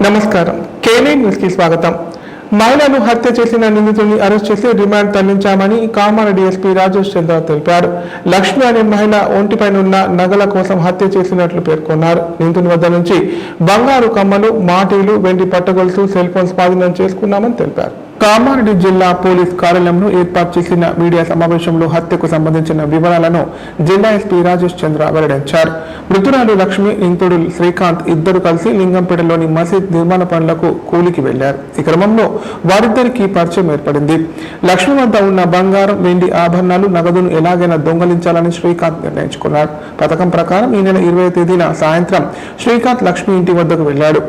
నమస్కారం. కేనీ న్యూస్ కి స్వాగతం. మహిళను హత్య చేసిన నిందితుడిని అరెస్ట్ చేసి రిమాండ్ తరలించామని కామారెడ్డి ఎస్పీ రాజేష్ చంద్ర తెలిపారు. లక్ష్మి అనే మహిళ ఒంటిపైనున్న నగల కోసం హత్య చేసినట్లు పేర్కొన్నారు. నిందితుని వద్ద నుంచి బంగారు కమ్మలు, మాటీలు, వెండి పట్టగొలుసు, సెల్ ఫోన్ స్వాధీనం చేసుకున్నామని తెలిపారు. కామారెడ్డి జిల్లా పోలీస్ కార్యాలయంలో ఏర్పాటు చేసిన మీడియా సమావేశంలో హత్యకు సంబంధించిన వివరాలను జిల్లా ఎస్పీ రాజేష్ చంద్ర వెల్లడించారు. మృతురాలు లక్ష్మి, నిందితుడు శ్రీకాంత్ ఇద్దరు కలిసి లింగంపేటలోని మసీద్ నిర్మాణ పనులకు కూలికి వెళ్లారు. ఈ క్రమంలో వారిద్దరికీ పరిచయం ఏర్పడింది. లక్ష్మి వద్ద ఉన్న బంగారం, వెండి ఆభరణాలు, నగదును ఎలాగైనా దొంగలించాలని శ్రీకాంత్ నిర్ణయించుకున్నాడు. పథకం ప్రకారం ఈ నెల 20వ తేదీన సాయంత్రం శ్రీకాంత్ లక్ష్మి ఇంటి వద్దకు వెళ్లాడు.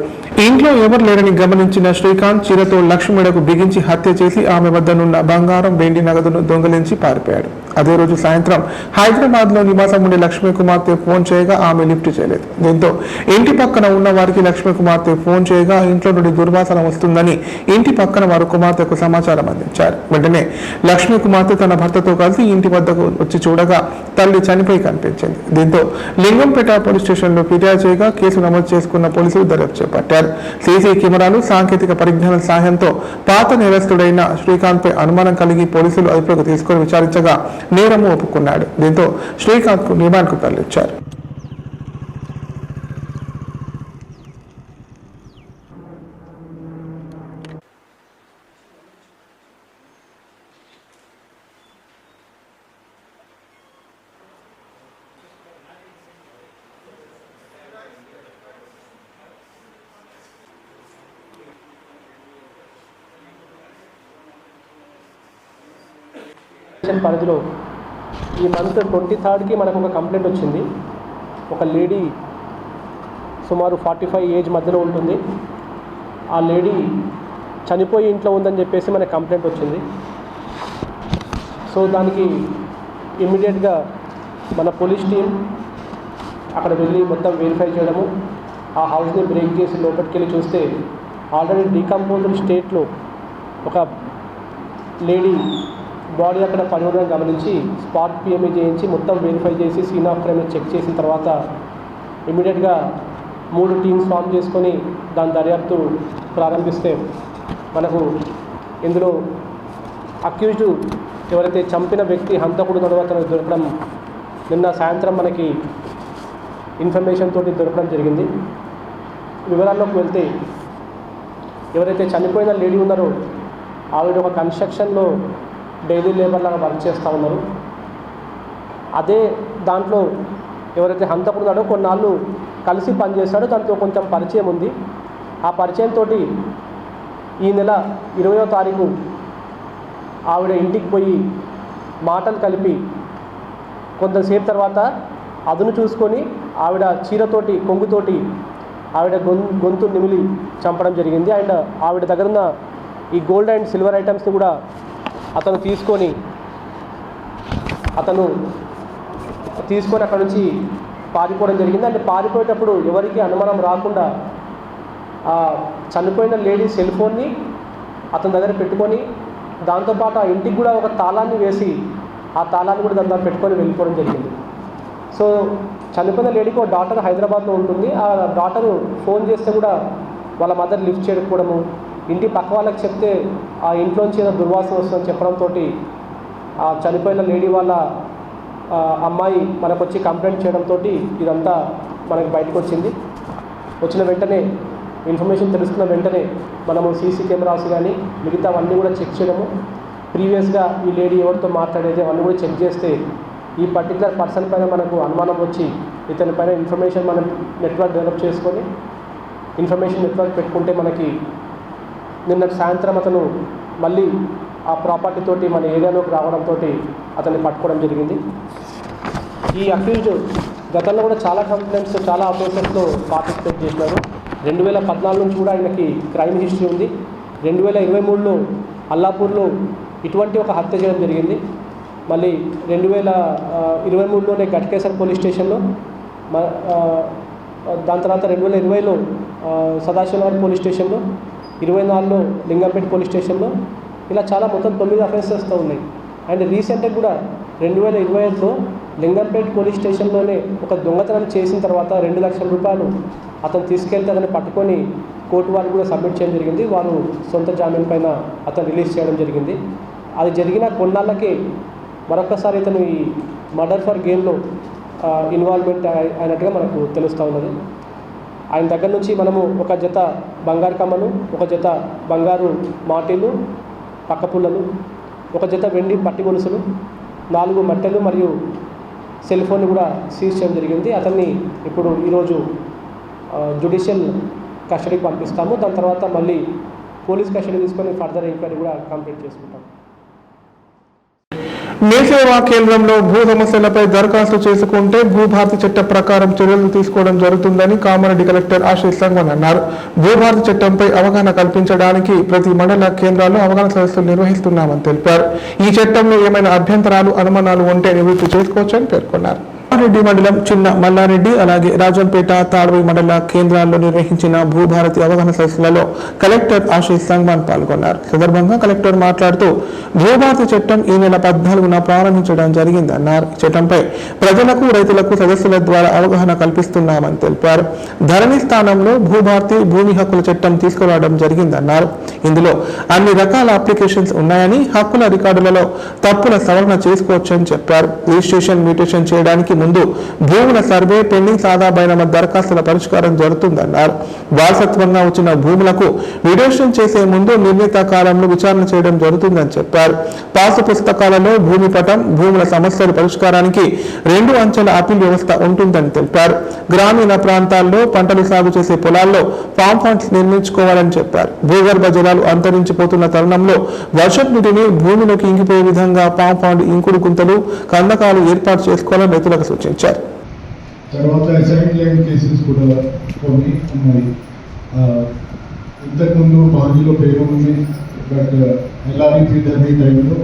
ఇంట్లో ఎవరు లేరని గమనించిన శ్రీకాంత్ చీరతో లక్ష్మి మెడకు బిగించి హత్య చేసి ఆమె వద్దనున్న బంగారం, వెండి, నగదును దొంగలించి పారిపోయాడు. అదే రోజు సాయంత్రం హైదరాబాద్ లో నివాసం ఉండే లక్ష్మీ కుమార్తె ఫోన్ చేయగా ఆమె లిఫ్ట్ చేయలేదు. దీంతో ఇంటి పక్కన ఉన్న వారికి లక్ష్మీ కుమార్తె ఫోన్ చేయగా ఇంట్లో నుండి దుర్వాసన వస్తుందని ఇంటి పక్కన వారు కుమార్తెకు సమాచారం అందించారు. వెంటనే లక్ష్మీ కుమార్తె తన భర్తతో కలిసి ఇంటి వద్దకు వచ్చి చూడగా తల్లి చనిపోయి కనిపించింది. దీంతో లింగంపేట పోలీస్ స్టేషన్ లో ఫిర్యాదు చేయగా కేసు నమోదు చేసుకున్న పోలీసులు దర్యాప్తు చేపట్టారు. సీసీ కెమెరాలు, సాంకేతిక పరిజ్ఞానం సాయంతో పాత నేరస్తుడైన శ్రీకాంత్ పై అనుమానం కలిగి పోలీసులు అదుపులోకి తీసుకుని విచారించగా నేరము ఒప్పుకున్నాడు. దీంతో శ్రీకాంత్ కు రిమాండ్ కు తరలించారు. పరిధిలో ఈ మంత్ 23కి మనకు ఒక కంప్లైంట్ వచ్చింది. ఒక లేడీ సుమారు 45 ఏజ్ మధ్యలో ఉంటుంది. ఆ లేడీ చనిపోయి ఇంట్లో ఉందని చెప్పేసి మనకు కంప్లైంట్ వచ్చింది. సో దానికి ఇమ్మీడియట్గా మన పోలీస్ టీం అక్కడ వెళ్ళి మొత్తం వెరిఫై చేయడము, ఆ హౌస్ని బ్రేక్ చేసి లోపలికి వెళ్ళి చూస్తే ఆల్రెడీ డీకంపోజ్డ్ స్టేట్లో ఒక లేడీ బాడీ అక్కడ పడి ఉండడం గమనించి స్పాట్ పిఎంఈ చేయించి మొత్తం వెరిఫై చేసి సీన్ ఆఫ్ క్రైమ్ చెక్ చేసిన తర్వాత ఇమీడియట్గా 3 టీమ్స్ ఫామ్ చేసుకొని దాని దర్యాప్తు ప్రారంభిస్తే మనకు ఇందులో అక్యూజ్డ్ ఎవరైతే చంపిన వ్యక్తి హంతకుడు అతను దొరకడం నిన్న సాయంత్రం మనకి ఇన్ఫర్మేషన్ తోటి దొరకడం జరిగింది. వివరాల్లోకి వెళ్తే ఎవరైతే చనిపోయిన లేడీ ఉన్నారో ఆవిడ ఒక కన్స్ట్రక్షన్లో డైలీ లేబర్ లాగా వర్క్ చేస్తూ ఉన్నారు. అదే దాంట్లో ఎవరైతే హంతకుడు ఉన్నాడో కొన్నాళ్ళు కలిసి పనిచేస్తాడో దాంతో కొంచెం పరిచయం ఉంది. ఆ పరిచయంతో ఈ నెల 20వ తారీఖు ఆవిడ ఇంటికి పోయి మాటలు కలిపి కొంతసేపు తర్వాత అదును చూసుకొని ఆవిడ చీరతోటి, కొంగుతోటి ఆవిడ గొంతు నిమిలి చంపడం జరిగింది. అండ్ ఆవిడ దగ్గర ఉన్న ఈ గోల్డ్ అండ్ సిల్వర్ ఐటమ్స్ని కూడా అతను తీసుకొని అక్కడ నుంచి పారిపోవడం జరిగింది. అంటే పారిపోయేటప్పుడు ఎవరికి అనుమానం రాకుండా చనిపోయిన లేడీ సెల్ ఫోన్ని అతని దగ్గర పెట్టుకొని దాంతోపాటు ఆ ఇంటికి కూడా ఒక తాళాన్ని వేసి ఆ తాళాన్ని కూడా దాని దగ్గర పెట్టుకొని వెళ్ళిపోవడం జరిగింది. సో చనిపోయిన లేడీకి ఒక డాటర్ హైదరాబాద్లో ఉంటుంది. ఆ డాటరు ఫోన్ చేస్తే కూడా వాళ్ళ మదర్ లిఫ్ట్ చేయకపోవడము, ఇంటి పక్క వాళ్ళకి చెప్తే ఆ ఇంట్లోంచి ఏదో దుర్వాసన వస్తుందని చెప్పడంతో ఆ చనిపోయిన లేడీ వాళ్ళ అమ్మాయి మనకు వచ్చి కంప్లైంట్ చేయడంతో ఇదంతా మనకి బయటకు వచ్చింది. వచ్చిన వెంటనే ఇన్ఫర్మేషన్ తెలుసుకున్న వెంటనే మనము సీసీ కెమెరాస్ కానీ మిగతావన్నీ కూడా చెక్ చేయడము, ప్రీవియస్గా ఈ లేడీ ఎవరితో మాట్లాడేది అవన్నీ కూడా చెక్ చేస్తే ఈ పర్టికులర్ పర్సన్ పైన మనకు అనుమానం వచ్చి ఇతని పైన ఇన్ఫర్మేషన్ మనం నెట్వర్క్ డెవలప్ చేసుకొని ఇన్ఫర్మేషన్ నెట్వర్క్ పెట్టుకుంటే మనకి నిన్న సాయంత్రం అతను మళ్ళీ ఆ ప్రాపర్టీ తోటి మన ఏరియాలోకి రావడంతో అతన్ని పట్టుకోవడం జరిగింది. ఈ అక్యూజ్డ్ గతంలో కూడా చాలా కంప్లైంట్స్, చాలా అఫెన్సెస్లో పార్టిసిపేట్ చేసినారు. 2014 నుంచి కూడా ఆయనకి క్రైమ్ హిస్టరీ ఉంది. 2023లో అల్లాపూర్లో ఇటువంటి ఒక హత్య చేయడం జరిగింది. మళ్ళీ 2023లోనే గట్కేసర్ పోలీస్ స్టేషన్లో, దాని తర్వాత 2020లో సదాశివనగర్ పోలీస్ స్టేషన్లో, 24లో లింగంపేట పోలీస్ స్టేషన్లో, ఇలా చాలా మొత్తం 9 అఫెన్సెస్తో ఉన్నాయి. అండ్ రీసెంట్గా కూడా 2025లో లింగంపేట పోలీస్ స్టేషన్లోనే ఒక దొంగతనం చేసిన తర్వాత 2 లక్షల రూపాయలు అతను తీసుకెళ్తే అతన్ని పట్టుకొని కోర్టు వారికి కూడా సబ్మిట్ చేయడం జరిగింది. వారు సొంత జామీన్ పైన అతను రిలీజ్ చేయడం జరిగింది. అది జరిగిన కొన్నాళ్ళకే మరొకసారి ఇతను ఈ మర్డర్ ఫర్ గెయిన్లో ఇన్వాల్వ్మెంట్ అయినట్టుగా మనకు తెలుస్తూ ఉన్నది. ఆయన దగ్గర నుంచి మనము ఒక జత బంగారు కమ్మలు, ఒక జత బంగారు మాటీలు, పక్కపుల్లలు, ఒక జత వెండి పట్టి గొలుసులు, 4 మట్టెలు మరియు సెల్ ఫోన్ కూడా సీజ్ చేయడం జరిగింది. అతన్ని ఇప్పుడు ఈరోజు జ్యుడిషియల్ కస్టడీకి పంపిస్తాము. దాని తర్వాత మళ్ళీ పోలీస్ కస్టడీ తీసుకొని ఫర్దర్ ఎంక్వైరీ కూడా కంప్లీట్ చేసుకుంటాం. మీ సేవా కేంద్రంలో భూ సమస్యలపై దరఖాస్తు చేసుకుంటే భూభారతి చట్ట ప్రకారం చర్యలు తీసుకోవడం జరుగుతుందని కామారెడ్డి కలెక్టర్ ఆశీష్ సంగమన్ అన్నారు. భూభారతి చట్టంపై అవగాహన కల్పించడానికి ప్రతి మండల కేంద్రాల్లో అవగాహన సదస్సులు నిర్వహిస్తున్నామని తెలిపారు. ఈ చట్టంలో ఏమైనా అభ్యంతరాలు, అనుమానాలు ఉంటే నివృత్తి చేసుకోవచ్చని పేర్కొన్నారు. రెడ్డి మండలం చిన్న మల్లారెడ్డి అలాగే రాజంపేట, తాడ్వై మండల కేంద్రాల్లో నిర్వహించిన భూభారతి అవగాహన సదస్సులలో కలెక్టర్ ఆశీష్ సంగమన్ పాల్గొన్నారు. సందర్భంగా కలెక్టర్ మాట్లాడుతూ భూభారతి చట్టం ఈ నెల 14న ప్రారంభించడం జరిగిందన్నారు. చట్టంపై ప్రజలకు, రైతులకు సదస్సుల ద్వారా అవగాహన కల్పిస్తున్నామని తెలిపారు. ధరణి స్థానంలో భూభారతి, భూమి హక్కుల చట్టం తీసుకురావడం జరిగిందన్నారు. ఇందులో అన్ని రకాల అప్లికేషన్స్ ఉన్నాయని, హక్కుల రికార్డులలో తప్పుల సవరణ చేసుకోవచ్చని చెప్పారు. రిజిస్ట్రేషన్, మ్యూటేషన్ చేయడానికి ముందు భూముల సర్వే, పెండింగ్ సాదా బైనామా దరఖాస్తుల పరిష్కారం జరుగుతుందన్నారు. వారసత్వంగా వచ్చిన భూములకు మ్యూటేషన్ చేసే ముందు నిర్ణీత కాలంలో విచారణ చేయడం జరుగుతుందని చెప్పారు. పాసు పుస్తకాలలో భూమి పటం, భూముల సమస్యల పరిష్కారానికి 2 అంచెల అప్పీల్ వ్యవస్థ ఉంటుందని తెలిపారు. గ్రామీణ ప్రాంతాల్లో పంటలు సాగు చేసే పొలాల్లో ఫామ్ ఫండ్స్ నిర్మించుకోవాలని చెప్పారు. భూగర్భ జలాలు అంతరించిపోతున్న తరుణంలో వర్షపు నీటిని భూమిలోకి ఇంకిపోయే విధంగా ఫామ్ ఫండ్, ఇంకుడు గుంతలు, కందకాలు ఏర్పాటు చేసుకోవాలని రైతులకు సూచించారు. తర్వాత అసైన్ ల్యాండ్ కేసెస్ కూడా కొన్ని ఉన్నాయి. ఇంతకుముందు పార్టీలో పేరు ఉంది, బట్ ఎల్ఆర్ఈ ధర్మీ టైంలో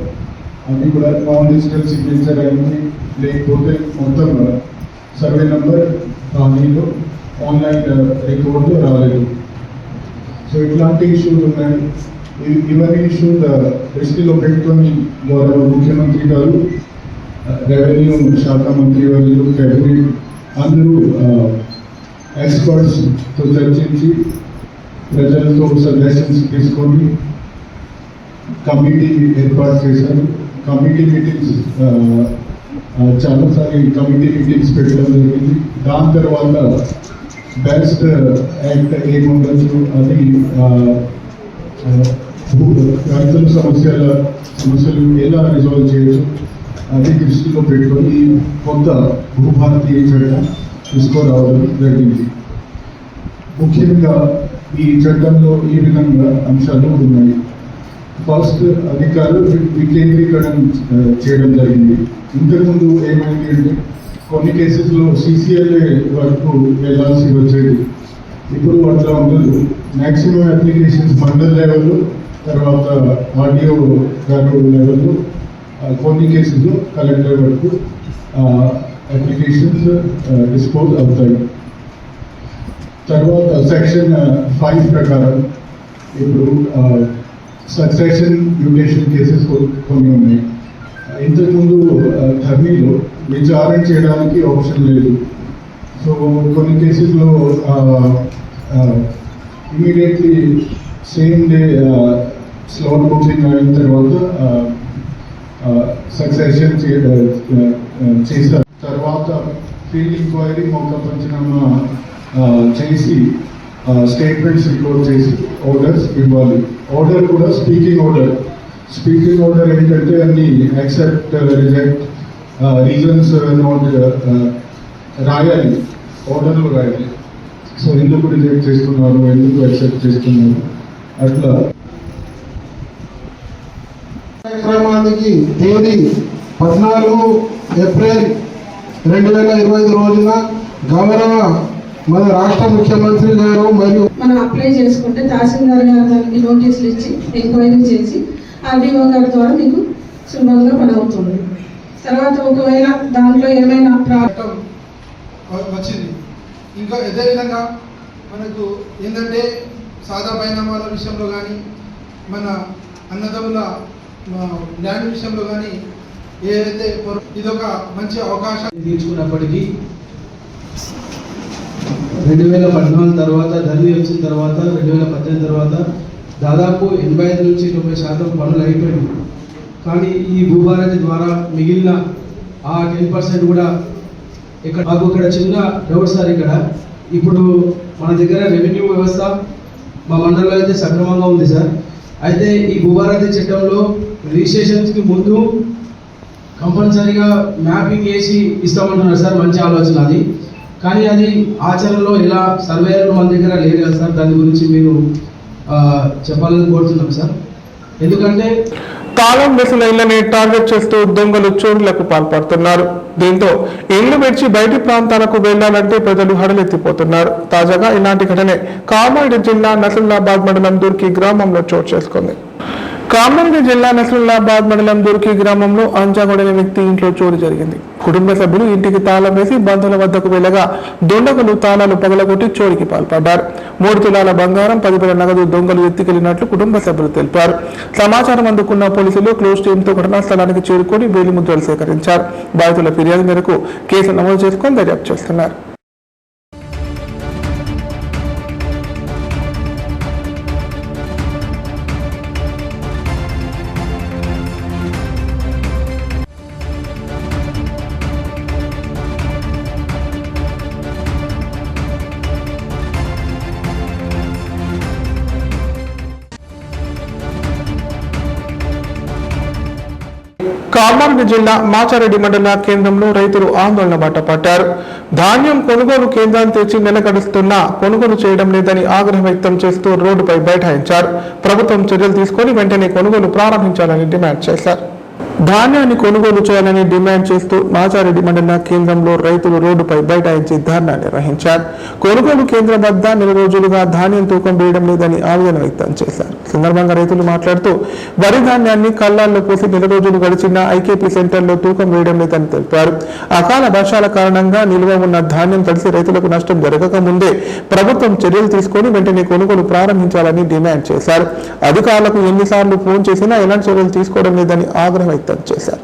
అవి కూడా నాన్ డిజిటల్ సిగ్నేచర్ అయింది, లేకపోతే మొత్తం సర్వే నెంబర్ పార్టీలో ఆన్లైన్ రికార్డు రాలేదు. సో ఇట్లాంటి ఇష్యూస్ ఉన్నాయి. ఇవన్నీ ఇష్యూ దృష్టిలో పెట్టుకొని గౌరవ ముఖ్యమంత్రి గారు, రెవెన్యూ శాఖ మంత్రి వర్యులు, కేబినెట్ అందరూ ఎక్స్పర్ట్స్తో చర్చించి ప్రజలతో సజెషన్స్ తీసుకొని కమిటీ ఏర్పాటు చేశారు. కమిటీ మీటింగ్స్ చాలాసార్లు కమిటీ మీటింగ్స్ పెట్టడం జరిగింది. దాని తర్వాత బెస్ట్ యాక్ట్ ఏముండొచ్చు అది రైతుల సమస్యలు ఎలా రిజాల్వ్ చేయొచ్చు అది దృష్టిలో పెట్టుకొని కొత్త భూభారతి చట్టం తీసుకురావడం జరిగింది. ముఖ్యంగా ఈ చట్టంలో ఈ విధంగా అంశాలు ఉన్నాయి. ఫస్ట్, అధికారులు వికేంద్రీకరణ చేయడం జరిగింది. ఇంతకుముందు ఏమైంది అంటే కొన్ని కేసెస్లో CCLA వరకు వెళ్ళాల్సి వచ్చేది. ఇప్పుడు అట్లా ఉండదు. మ్యాక్సిమం అప్లికేషన్స్ మండల్ లెవెల్, తర్వాత RDO గారు లెవెల్, కొన్ని కేసులు కలెక్టర్ వరకు అప్లికేషన్స్ డిస్పోజ్ అవుతాయి. తర్వాత సెక్షన్ 5 ప్రకారం ఇప్పుడు సక్సెషన్ మ్యూటేషన్ కేసెస్ కొన్ని ఉన్నాయి. ఇంతకుముందు ధర్నీలో విచారణ చేయడానికి ఆప్షన్ లేదు. సో కొన్ని కేసెస్లో immediately same day slot booking అయిన తర్వాత సక్సెషన్ చేస్తారు. తర్వాత ఫీల్డ్ ఎంక్వైరీ, మౌఖ పంచనామా చేసి స్టేట్మెంట్స్ రికార్డ్ చేసి ఆర్డర్స్ ఇవ్వాలి. ఆర్డర్ కూడా స్పీకింగ్ ఆర్డర్ ఏంటంటే అన్ని యాక్సెప్ట్, రిజెక్ట్, రీజన్స్ నోట్ రాయాలి, ఆర్డర్లో రాయాలి. సో ఎందుకు రిజెక్ట్ చేస్తున్నారు, ఎందుకు యాక్సెప్ట్ చేస్తున్నారు, అట్లా. కార్యక్రమానికి తేదీ 14 ఏప్రిల్ 2025 రోజున గౌరవ మన రాష్ట్ర ముఖ్యమంత్రి గారు మరియు మనం అప్లై చేసుకుంటే తహసీల్దార్ గారు దానికి నోటీసులు ఇచ్చి ఎంక్వైరీ చేసి RDO గారి ద్వారా మీకు సులభంగా పని అవుతుంది. తర్వాత ఒకవేళ దాంట్లో ఏమైనా ప్రాబ్లం వచ్చింది. ఇంకా అదేవిధంగా మనకు ఏంటంటే సాదా బైనామాల విషయంలో కానీ, మన అన్నదమ్ముల ల్యాండ్ విషయంలో కానీ ఏదైతే ఇదొక మంచి అవకాశం తీర్చుకున్నప్పటికీ 2014 తర్వాత ధరణి వచ్చిన తర్వాత 2018 తర్వాత దాదాపు 85 నుంచి 90% పనులు అయిపోయింది. కానీ ఈ భూభారతి ద్వారా మిగిలిన ఆ 10% కూడా మాకు ఇక్కడ చిన్న డౌట్ సార్. ఇక్కడ ఇప్పుడు మన దగ్గర రెవెన్యూ వ్యవస్థ మా మండలంలో అయితే సక్రమంగా ఉంది సార్. అయితే ఈ భూభారతి చట్టంలో రిజిస్ట్రేషన్స్కి ముందు కంపల్సరీగా మ్యాపింగ్ వేసి ఇస్తామంటున్నారు సార్. మంచి ఆలోచన అది. కానీ అది ఆచరణలో ఎలా సర్వేయర్లు మన దగ్గర లేదు కదా సార్. దాని గురించి మీరు చెప్పాలని కోరుతున్నాం సార్. ఎందుకంటే తాళం వేసిన ఇళ్లని టార్గెట్ చేస్తూ దొంగలు చోరులకు పాల్పడుతున్నారు. దీంతో ఇళ్లు విడిచి బయటి ప్రాంతాలకు వెళ్లాలంటే ప్రజలు హడలెత్తిపోతున్నారు. తాజాగా ఇలాంటి ఘటనే కామారెడ్డి జిల్లా నసరుల్లాబాద్ మండలం దుర్కి గ్రామంలో చోటు చేసుకుంది. కామారెడ్డి జిల్లా నసరుల్లాబాద్ మండలం దుర్కి గ్రామంలో అంజాగొడని వ్యక్తి ఇంట్లో చోరీ జరిగింది. కుటుంబ సభ్యులు ఇంటికి తాళం వేసి బంధువుల వద్దకు వెళ్లగా దొంగలు తాళాలు పగలగొట్టి చోరీకి పాల్పడ్డారు. 3 తులాల బంగారం, 10,000 నగదు దొంగలు ఎత్తుకెళ్లినట్లు కుటుంబ సభ్యులు తెలిపారు. సమాచారం అందుకున్న పోలీసులు క్లోజ్ టీంతో ఘటనా స్థలానికి చేరుకొని వేలిముద్రలు సేకరించారు. బాధితుల ఫిర్యాదు మేరకు కేసు నమోదు చేసుకొని దర్యాప్తు చేస్తున్నారు. కామారెడ్డి జిల్లా మాచారెడ్డి మండల కేంద్రంలో రైతులు ఆందోళన బాట పట్టారు. ధాన్యం కొనుగోలు కేంద్రాన్ని తెచ్చి నెల గడుస్తున్నా కొనుగోలు చేయడం లేదని ఆగ్రహం వ్యక్తం చేస్తూ రోడ్డుపై బైఠాయించారు. ప్రభుత్వం చర్యలు తీసుకొని వెంటనే కొనుగోలు ప్రారంభించాలని డిమాండ్ చేశారు. ధాన్యాన్ని కొనుగోలు చేయాలని డిమాండ్ చేస్తూ మాచారెడ్డి మండల కేంద్రంలో రైతులు రోడ్డుపై బైఠాయించి ధర్నా నిర్వహించారు. కొనుగోలు కేంద్రం వద్ద 4 రోజులుగా ధాన్యం తూకం వేయడం లేదని ఆవేదన వ్యక్తం చేశారు. సందర్భంగా రైతులు మాట్లాడుతూ వరి ధాన్యాన్ని కళ్ళాల్లో పోసి 4 రోజులు గడిచిన ఐకేపీ సెంటర్లో తూకం వేయడం లేదని తెలిపారు. అకాల వర్షాల కారణంగా నిల్వ ఉన్న ధాన్యం కలిసి రైతులకు నష్టం జరగక ముందే ప్రభుత్వం చర్యలు తీసుకొని వెంటనే కొనుగోలు ప్రారంభించాలని డిమాండ్ చేశారు. అధికారులకు ఎన్నిసార్లు ఫోన్ చేసినా ఎలాంటి చర్యలు తీసుకోవడం లేదని ఆగ్రహం వ్యక్తం చేశారు.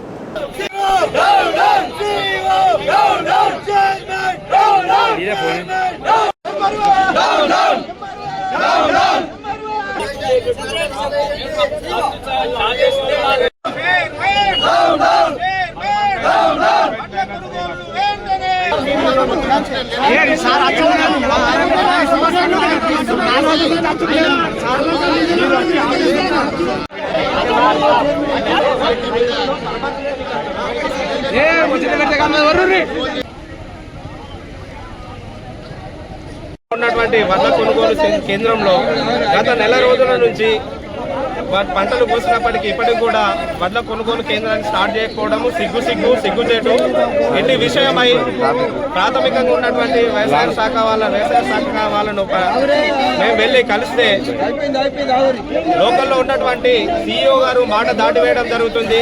ఉన్నటువంటి వడ్ల కొనుగోలు కేంద్రంలో గత నెల రోజుల నుంచి పంటలు కోసినప్పటికీ ఇప్పటికి కూడా వడ్ల కొనుగోలు కేంద్రాన్ని స్టార్ట్ చేయకపోవడము సిగ్గుచేటు. ఇట్టి విషయమై ప్రాథమికంగా ఉన్నటువంటి వ్యవసాయ శాఖ వాళ్ళను మేము వెళ్ళి కలిస్తే లోకల్లో ఉన్నటువంటి CEO గారు మాట దాటివేయడం జరుగుతుంది.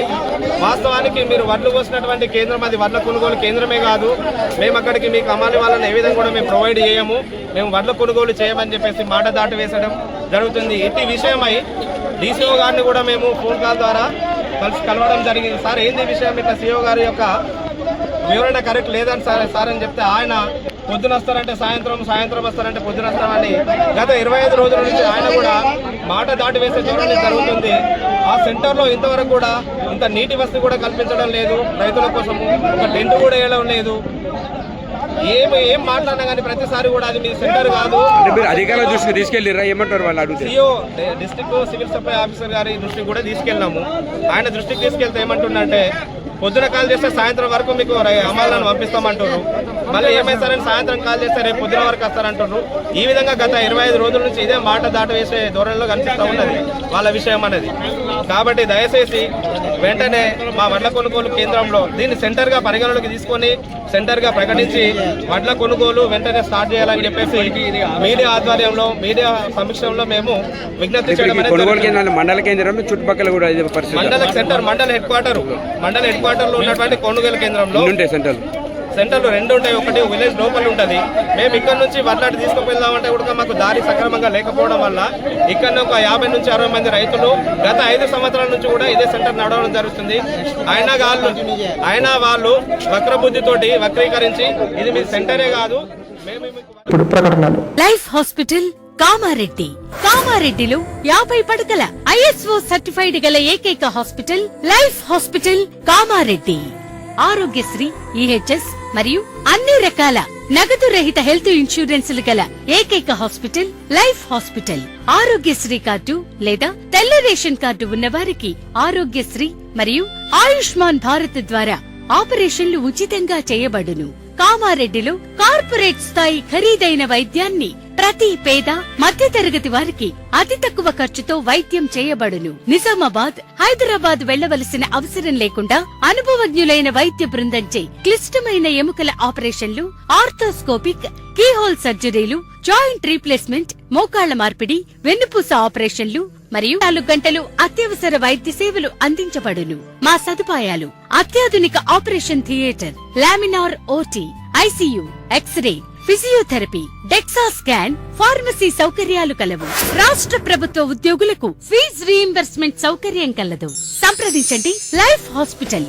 వాస్తవానికి మీరు వడ్లు కోసినటువంటి కేంద్రం అది వడ్ల కొనుగోలు కేంద్రమే కాదు. మేము అక్కడికి మీకు అమ్మాలి వాళ్ళని ఏ విధంగా కూడా మేము ప్రొవైడ్ చేయము, మేము వడ్ల కొనుగోలు చేయమని చెప్పేసి మాట దాటి వేసడం జరుగుతుంది. ఇట్టి విషయమై DCO గారిని కూడా మేము ఫోన్ కాల్ ద్వారా కలవడం జరిగింది. సార్ ఏంది విషయం, ఇట్లా CEO గారి యొక్క వివరణ కరెక్ట్ లేదని సార్ అని చెప్తే ఆయన పొద్దున వస్తారంటే సాయంత్రం వస్తారంటే పొద్దున వస్తామని గత 25 రోజుల నుంచి ఆయన కూడా మాట దాటి వేసే ధోరణి జరుగుతుంది. ఆ సెంటర్లో ఇంతవరకు కూడా ఇంత నీటి వసతి కూడా కల్పించడం లేదు. రైతుల కోసము ఒక టెంట్ కూడా వేయడం లేదు. ఏం మాట్లాడినా కానీ ప్రతిసారి కూడా అది మీ సెంటర్ కాదు. అధికారుల దృష్టికి తీసుకెళ్ళిరా ఏమంటారు వాళ్ళు అడుగుతారు. CEO district civil supply officer గారి దృష్టికి కూడా తీసుకెళ్ళినాము. ఆయన దృష్టికి తీసుకెళ్తే ఏమంటుండంటే పొద్దున కాల్ చేస్తే సాయంత్రం వరకు మీకు అమ్మాలను పంపిస్తామంటున్నారు. మళ్ళీ ఏమైందని సాయంత్రం కాల్ చేస్తే రేపు పొద్దున వరకు వస్తారంటున్నారు. ఈ విధంగా గత 25 రోజుల నుంచి ఇదే మాట దాటి వేసే ధోరణిలో కనిపిస్తూ ఉన్నది వాళ్ళ విషయం అనేది. కాబట్టి దయచేసి వెంటనే మా వడ్ల కొనుగోలు కేంద్రంలో దీన్ని సెంటర్గా పరిగణలోకి తీసుకొని సెంటర్గా ప్రకటించి వడ్ల కొనుగోలు వెంటనే స్టార్ట్ చేయాలని చెప్పేసి మీడియా ఆధ్వర్యంలో మీడియా సమీక్షంలో మేము విజ్ఞప్తి చేయడం. మండల కేంద్రం చుట్టుపక్కల కూడా మండల సెంటర్ మండల హెడ్ క్వార్టర్ లో ఉన్నటువంటి కొనుగోలు కేంద్రంలో సెంటర్లు 2 ఉంటాయి. ఒకటి విలేజ్ లోపల ఉంటుంది. మేము ఇక్కడ నుంచి వడ్లాటి తీసుకువెళ్దామంటే కూడా మాకు దారి సక్రమంగా లేకపోవడం వల్ల ఇక్కడ ఒక 50 నుంచి 60 మంది రైతులు గత 5 సంవత్సరాల నుంచి కూడా ఇదే సెంటర్ నడవడం జరుగుతుంది. అయినా వాళ్ళు వక్రబుద్ధితోటి వక్రీకరించి ఇది మీ సెంటరే కాదు, మేము ఇప్పుడు ప్రకటనలు. Life hospital Kamareddy. కామారెడ్డిలో 50 పడకల ISO సర్టిఫైడ్ గల ఏకైక hospital life hospital Kamareddy. Aarogyasri, EHS మరియు అన్ని రకాల నగదు రహిత హెల్త్ ఇన్సూరెన్సులు గల ఏకైక hospital life hospital. Aarogyasri card లేదా తెల్ల రేషన్ కార్డు ఉన్న వారికి ఆరోగ్యశ్రీ మరియు ఆయుష్మాన్ భారత్ ద్వారా ఆపరేషన్లు ఉచితంగా చేయబడును. కామారెడ్డిలో కార్పొరేట్ స్థాయి ఖరీదైన వైద్యాన్ని ప్రతి పేద మధ్యతరగతి వారికి అతి తక్కువ ఖర్చుతో వైద్యం చేయబడును. నిజామాబాద్, హైదరాబాద్ వెళ్లవలసిన అవసరం లేకుండా అనుభవజ్ఞులైన వైద్య బృందంచే క్లిష్టమైన ఎముకల ఆపరేషన్లు, ఆర్థోస్కోపిక్, కీహోల్ సర్జరీలు, జాయింట్ రీప్లేస్మెంట్, మోకాళ్ల మార్పిడి, వెన్నుపూస ఆపరేషన్లు మరియు 4 గంటలు అత్యవసర వైద్య సేవలు అందించబడును. మా సదుపాయాలు: అత్యాధునిక operation theatre, laminar OT, ICU, X-ray, physiotherapy, DEXA scan, pharmacy సౌకర్యాలు కలవు. రాష్ట్ర ప్రభుత్వ ఉద్యోగులకు ఫీజు రీయింబర్స్మెంట్ సౌకర్యం కలదు. సంప్రదించండి లైఫ్ హాస్పిటల్.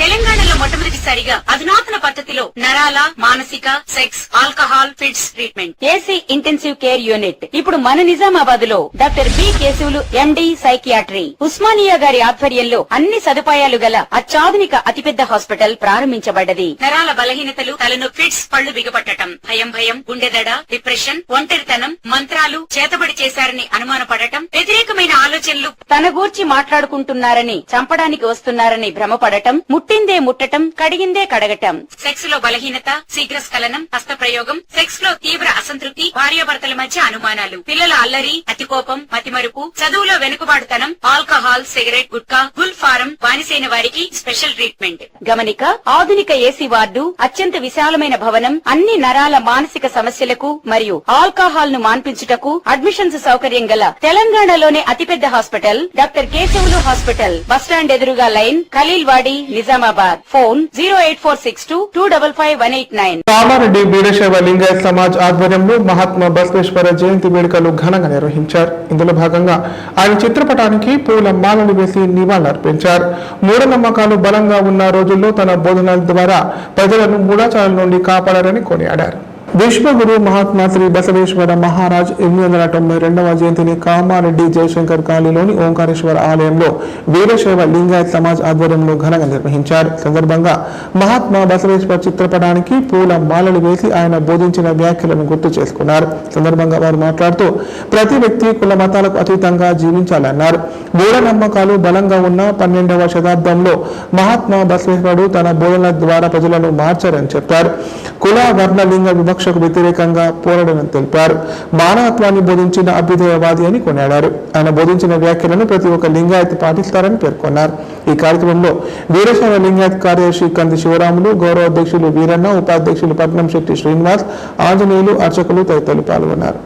తెలంగాణలో మొట్టమొదటిసారిగా అధునాతన పద్ధతిలో నరాల, మానసిక, sex, alcohol, fits treatment, AC intensive care unit ఇప్పుడు మన నిజామాబాద్ లో doctor B Keshavulu MD psychiatry, Osmania గారి ఆధ్వర్యంలో అన్ని సదుపాయాలు గల అత్యాధునిక అతిపెద్ద హాస్పిటల్ ప్రారంభించబడ్డది. నరాల బలహీనతలు, తలనొప్పి, ఫిట్స్, పళ్లు బిగపట్టడం, భయం, గుండెదడ, డిప్రెషన్, ఒంటరితనం, మంత్రాలు చేతబడి చేశారని అనుమానపడటం, వ్యతిరేకమైన ఆలోచనలు, తన గూర్చి మాట్లాడుకుంటున్నారని, చంపడానికి వస్తున్నారని భ్రమపడటం, ముట్టిందే ముట్టటం, కడిగిందే కడగటం, సెక్స్ లో బలహీనత, శీఘ్రస్ఖలనం, హస్తప్రయోగం, సెక్స్ లో తీవ్ర అసంతృప్తి, భార్యాభర్తల మధ్య అనుమానాలు, పిల్లల అల్లరి, అతికోపం, మతిమరుపు, చదువులో వెనుకబాటుతనం, alcohol, cigarette, gutka, Gul form బానిసైన వారికి స్పెషల్ ట్రీట్మెంట్. గమనిక: ఆధునిక ఏసీ వార్డు, అత్యంత విశాలమైన భవనం, అన్ని నరాల మానసిక సమస్యలకు మరియు ఆల్కహాల్ ను మాన్పించుటకు అడ్మిషన్స్ సౌకర్యం గల తెలంగాణలోనే అతిపెద్ద hospital doctor Keshavulu hospital. Bus stand ఎదురుగా లైన్, ఖలీల్వాడి, నిజామాబాద్. ఫోన్ 08462255189. కామారెడ్డి వీరశైవ లింగాయత్ సమాజ్ ఆధ్వర్యంలో మహాత్మా బసవేశ్వర జయంతి వేడుకలు ఘనంగా నిర్వహించారు. ఇందులో భాగంగా ఆయన చిత్రపటానికి పూల మాలలు వేసి నివాళులర్పించారు. మూఢనమ్మకాలు బలంగా ఉన్న రోజుల్లో తన బోధనల ద్వారా ప్రజలను మూఢాచారాల నుండి కాపాడారని కొనియాడారు. విశ్వగురు మహాత్మా శ్రీ బసవేశ్వర మహారాజ్ 892వ జయంతిని కామారెడ్డి జయశంకర్ కాలనీలోని ఓంకారేశ్వర ఆలయంలో వీరశైవ లింగాయత్ సమాజ్ ఆధ్వర్యంలో ఘనంగా నిర్వహించారు. సందర్భంగా మహాత్మా బసవేశ్వర చిత్రపటానికి పూల మాలలు వేసి ఆయన బోధించిన వ్యాఖ్యలను గుర్తు చేసుకున్నారు. సందర్భంగా వారు మాట్లాడుతూ ప్రతి వ్యక్తి కుల మతాలకు అతీతంగా జీవించాలన్నారు. మూఢనమ్మకాలు బలంగా ఉన్న 12వ శతాబ్దంలో మహాత్మా బసవేశ్వరుడు తన బోధనల ద్వారా ప్రజలను మార్చారని చెప్పారు. కుల, వర్ణ, లింగ వివక్షకు వ్యతిరేకంగా పోరాడని తెలిపారు. మానవత్వాన్ని బోధించిన అభ్యుదయవాది అని కొనియాడారు. ఆయన బోధించిన వ్యాఖ్యలను ప్రతి ఒక్క లింగాయత్ పాటిస్తారని పేర్కొన్నారు. ఈ కార్యక్రమంలో వీరశైవ లింగాయత్ కార్యదర్శి కంది శివరాములు, గౌరవ అధ్యక్షులు వీరన్న, ఉపాధ్యక్షులు పట్నం శెట్టి శ్రీనివాస్, ఆంజనేయులు, అర్చకులు తదితరులు పాల్గొన్నారు.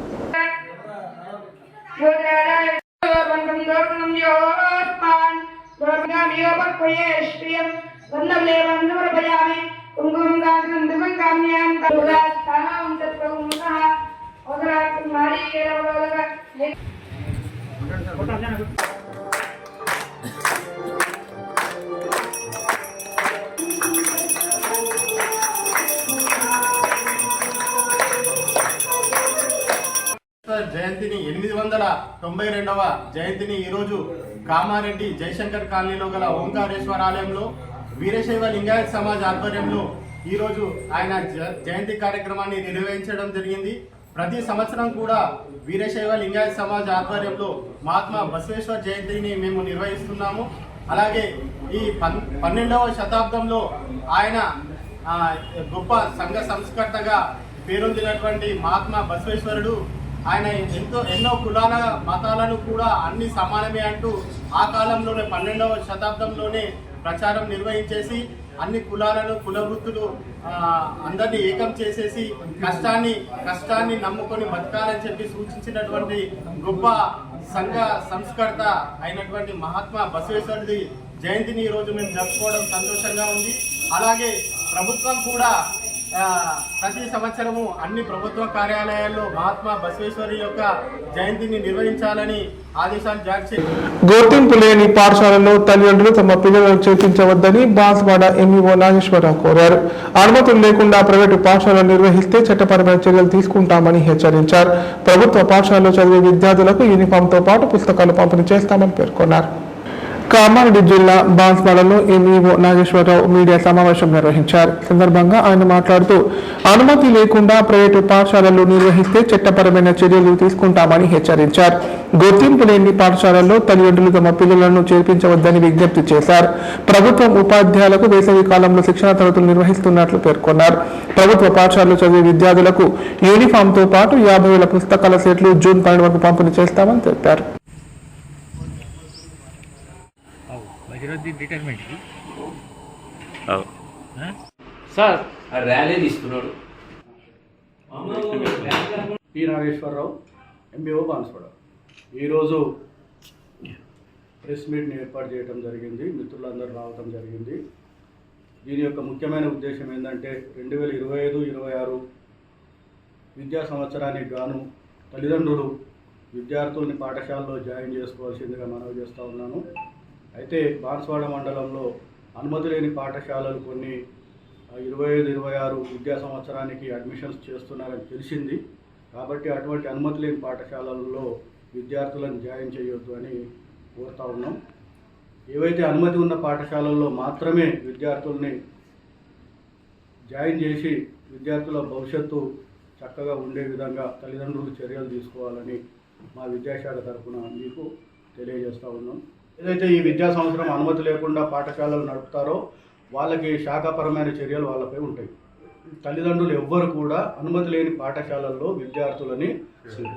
జయంతిని 892వ జయంతిని ఈరోజు కామారెడ్డి జయశంకర్ కాలనీలో గల ఓంకారేశ్వర ఆలయంలో వీరశైవ లింగాయత్ సమాజ్ ఆధ్వర్యంలో ఈరోజు ఆయన జయంతి కార్యక్రమాన్ని నిర్వహించడం జరిగింది. ప్రతి సంవత్సరం కూడా వీరశైవ లింగాయత్ సమాజ్ ఆధ్వర్యంలో మహాత్మా బసవేశ్వర జయంతిని మేము నిర్వహిస్తున్నాము. అలాగే ఈ 12వ శతాబ్దంలో ఆయన గొప్ప సంఘ సంస్కర్తగా పేరొందినటువంటి మహాత్మా బసవేశ్వరుడు ఆయన ఎన్నో కులాల మతాలను కూడా అన్ని సమానమే అంటూ ఆ కాలంలోనే 12వ శతాబ్దంలోనే ప్రచారం నిర్వహించేసి అన్ని కులాలను, కుల వృత్తులు అందరినీ ఏకం చేసేసి కష్టాన్ని నమ్ముకొని బతకాలని చెప్పి సూచించినటువంటి గొప్ప సంఘ సంస్కర్త అయినటువంటి మహాత్మా బసవేశ్వరుడి జయంతిని ఈరోజు మేము జరుపుకోవడం సంతోషంగా ఉంది. అలాగే ప్రభుత్వం కూడా ప్రతి సంవత్సరము అన్ని ప్రభుత్వ కార్యాలయాల్లో మహాత్మా బసవేశ్వరి యొక్క జయంతిని నిర్వహించాలని ఆదేశాలు జారీ చేశారు. గుర్తింపు లేని పాఠశాలలో తల్లిదండ్రులు తమ పిల్లలను చేర్పించవద్దని బాన్స్వాడ ఎంఈఓ నాగేశ్వరరావు కోరారు. అనుమతులు లేకుండా ప్రైవేటు పాఠశాలలు నిర్వహిస్తే చట్టపరమైన చర్యలు తీసుకుంటామని హెచ్చరించారు. ప్రభుత్వ పాఠశాలలో చదివే విద్యార్థులకు యూనిఫామ్తో పాటు పుస్తకాలు పంపిణీ చేస్తామని పేర్కొన్నారు. కామారెడ్డి జిల్లా బాన్స్వాడలో ఎంఈఓ నాగేశ్వరరావు మీడియా సమావేశం నిర్వహించారు. సందర్భంగా ఆయన మాట్లాడుతూ అనుమతి లేకుండా ప్రైవేటు పాఠశాలలు నిర్వహిస్తే చట్టపరమైన చర్యలు తీసుకుంటామని హెచ్చరించారు. గుర్తింపు లేని పాఠశాలల్లో తల్లిదండ్రులు తమ పిల్లలను చేర్పించవద్దని విజ్ఞప్తి చేశారు. ప్రభుత్వం ఉపాధ్యాయులకు వేసవి కాలంలో శిక్షణ తరగతులు నిర్వహిస్తున్నట్లు పేర్కొన్నారు. ప్రభుత్వ పాఠశాలలో చదివే విద్యార్థులకు యూనిఫామ్తో పాటు 50,000 పుస్తకాల సెట్లు జూన్ 12 వరకు పంపిణీ చేస్తామని తెలిపారు. సార్ ర్యాలీ తీసుకున్నాడు పి నాగేశ్వరరావు ఎంబీఓ బాన్స్వాడ. ఈరోజు ప్రెస్ మీట్ని ఏర్పాటు చేయడం జరిగింది. మిత్రులందరూ రావడం జరిగింది. దీని యొక్క ముఖ్యమైన ఉద్దేశం ఏంటంటే 2025-26 విద్యా సంవత్సరానికి గాను తల్లిదండ్రులు విద్యార్థుల్ని పాఠశాలలో జాయిన్ చేసుకోవాల్సిందిగా మనవి చేస్తూ ఉన్నాను. అయితే బాన్స్వాడ మండలంలో అనుమతి లేని పాఠశాలలు కొన్ని 25-26 విద్యా సంవత్సరానికి అడ్మిషన్స్ చేస్తున్నారని తెలిసింది. కాబట్టి అటువంటి అనుమతి లేని పాఠశాలల్లో విద్యార్థులను జాయిన్ చేయొద్దు అని కోరుతా ఉన్నాం. ఏవైతే అనుమతి ఉన్న పాఠశాలల్లో మాత్రమే విద్యార్థుల్ని జాయిన్ చేసి విద్యార్థుల భవిష్యత్తు చక్కగా ఉండే విధంగా తల్లిదండ్రులు చర్యలు తీసుకోవాలని మా విద్యాశాఖ తరఫున మీకు తెలియజేస్తూ ఉన్నాం. ఏదైతే ఈ విద్యా సంవత్సరం అనుమతి లేకుండా పాఠశాలలు నడుపుతారో వాళ్ళకి శాఖాపరమైన చర్యలు వాళ్ళపై ఉంటాయి. తల్లిదండ్రులు ఎవ్వరు కూడా అనుమతి లేని పాఠశాలల్లో విద్యార్థులని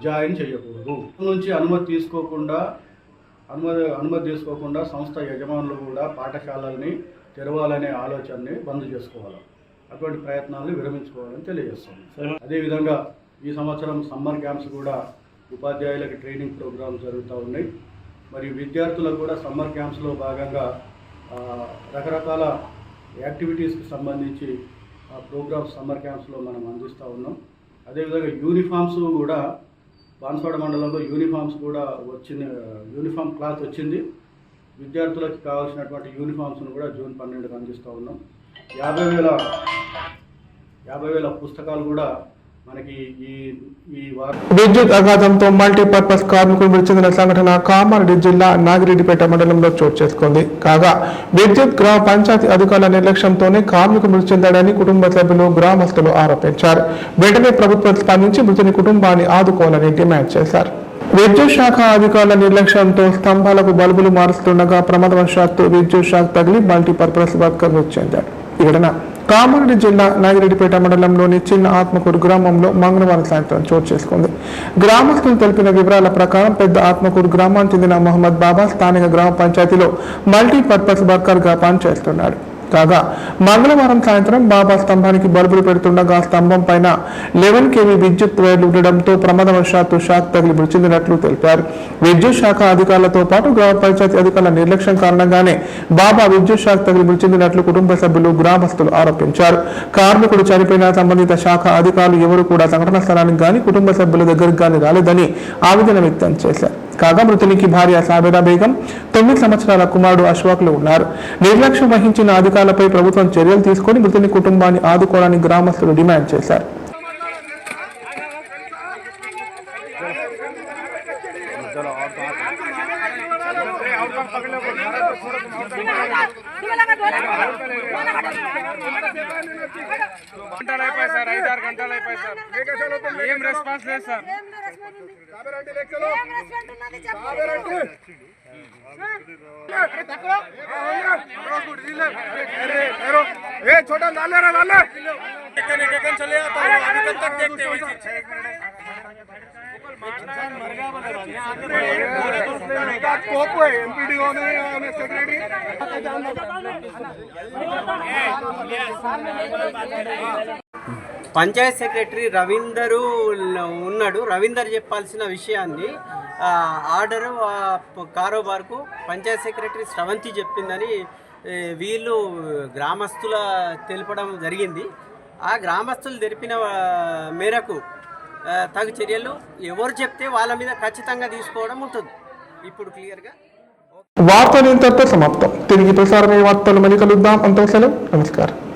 జాయిన్ చేయకూడదు. నుంచి అనుమతి తీసుకోకుండా సంస్థ యజమానులు కూడా పాఠశాలల్ని తెరవాలనే ఆలోచనని బంద్ చేసుకోవాలి. అటువంటి ప్రయత్నాలను విరమించుకోవాలని తెలియజేస్తాం. అదేవిధంగా ఈ సంవత్సరం సమ్మర్ క్యాంప్స్ కూడా ఉపాధ్యాయులకి ట్రైనింగ్ ప్రోగ్రామ్స్ జరుగుతూ ఉన్నాయి. మరి విద్యార్థులకు కూడా సమ్మర్ క్యాంప్స్లో భాగంగా రకరకాల యాక్టివిటీస్కి సంబంధించి ప్రోగ్రామ్స్ సమ్మర్ క్యాంప్స్లో మనం అందిస్తూ ఉన్నాం. అదేవిధంగా యూనిఫామ్స్ కూడా బాన్స్వాడ మండలంలో యూనిఫామ్స్ కూడా యూనిఫామ్ క్లాత్ వచ్చింది. విద్యార్థులకు కావాల్సినటువంటి యూనిఫామ్స్ను కూడా జూన్ 12కి అందిస్తూ ఉన్నాం. 50,000 పుస్తకాలు కూడా మనకి ఈ విద్యుత్ ఆఘాతంతో మల్టీపర్పస్ కార్మికులు మృతి చెందిన సంఘటన కామారెడ్డి జిల్లా నాగిరెడ్డిపేట మండలంలో చోటు చేసుకుంది. కాగా విద్యుత్ గ్రామ పంచాయతీ అధికారుల నిర్లక్ష్యంతోనే కార్మికులు మృతి చెందాడని కుటుంబ సభ్యులు గ్రామస్తులు ఆరోపించారు. వెంటనే ప్రభుత్వం స్పందించి మృతుని కుటుంబాన్ని ఆదుకోవాలని డిమాండ్ చేశారు. విద్యుత్ శాఖ అధికారుల నిర్లక్ష్యంతో స్తంభాలకు బల్బులు మారుస్తుండగా ప్రమాదవశాత్తు విద్యుత్ షాక్ తగిలి మల్టీపర్పస్ వర్కర్ మృతి చెందాడు. ఈ ఘటన కామారెడ్డి జిల్లా నాగిరెడ్డిపేట మండలంలోని చిన్న ఆత్మకూరు గ్రామంలో మంగళవారం సాయంత్రం చోటు చేసుకుంది. గ్రామస్తులు తెలిపిన వివరాల ప్రకారం పెద్ద ఆత్మకూరు గ్రామానికి చెందిన మహమ్మద్ బాబా స్థానిక గ్రామ పంచాయతీలో మల్టీపర్పస్ వర్కర్గా పనిచేస్తున్నాడు. కాగా మంగళవారం సాయంత్రం బాబా స్తంభానికి బల్బులు పెడుతుండగా స్తంభం పైన 11 kV విద్యుత్ వైర్లు ఉండడంతో ప్రమాదవశాత్తు షాక్ తగిలి మృతి చెందినట్లు తెలిపారు. విద్యుత్ శాఖ అధికారులతో పాటు గ్రామ పంచాయతీ అధికారుల నిర్లక్ష్యం కారణంగానే బాబా విద్యుత్ షాక్ తగిలి మృతి చెందినట్లు కుటుంబ సభ్యులు గ్రామస్తులు ఆరోపించారు. కార్మికుడు చనిపోయిన సంబంధిత శాఖ అధికారులు ఎవరు కూడా సంఘటన స్థలానికి గాని కుటుంబ సభ్యుల దగ్గరికి గాని రాలేదని ఆవేదన వ్యక్తం చేశారు. కాగా మృతునికి భార్య సాబిరా బేగం, 9 సంవత్సరాల కుమారుడు అశ్వాక్లు ఉన్నారు. నిర్లక్ష్యం వహించిన అధికారులపై ప్రభుత్వం చర్యలు తీసుకొని మృతుని కుటుంబాన్ని ఆదుకోవాలని గ్రామస్తులు డిమాండ్ చేశారు. గంటలు అయిపోయి సార్, 5-6 గంటలు అయిపోయి సార్. ఏం రెస్పాన్స్ లేదు సార్. छोटा डाल चले जाता हूँ, अभी कब तक देखते हो? పంచాయత్ సెక్రటరీ రవీందరు ఉన్నాడు. రవీందర్ చెప్పాల్సిన విషయాన్ని ఆర్డరు కారోబార్కు పంచాయత్ సెక్రటరీ స్రవంతి చెప్పిందని వీళ్ళు గ్రామస్తుల తెలపడం జరిగింది. ఆ గ్రామస్తులు తెలిపిన మేరకు తగు చర్యలు ఎవరు చెప్తే వాళ్ళ మీద ఖచ్చితంగా తీసుకోవడం ఉంటుంది. ఇప్పుడు క్లియర్గా వార్తలు ఇంతటితో సమాప్తం. తిరిగి ప్రసారమయ్యే వార్తలు మళ్ళీ కలుద్దాం. అంతవరకు సెలవు. నమస్కారం.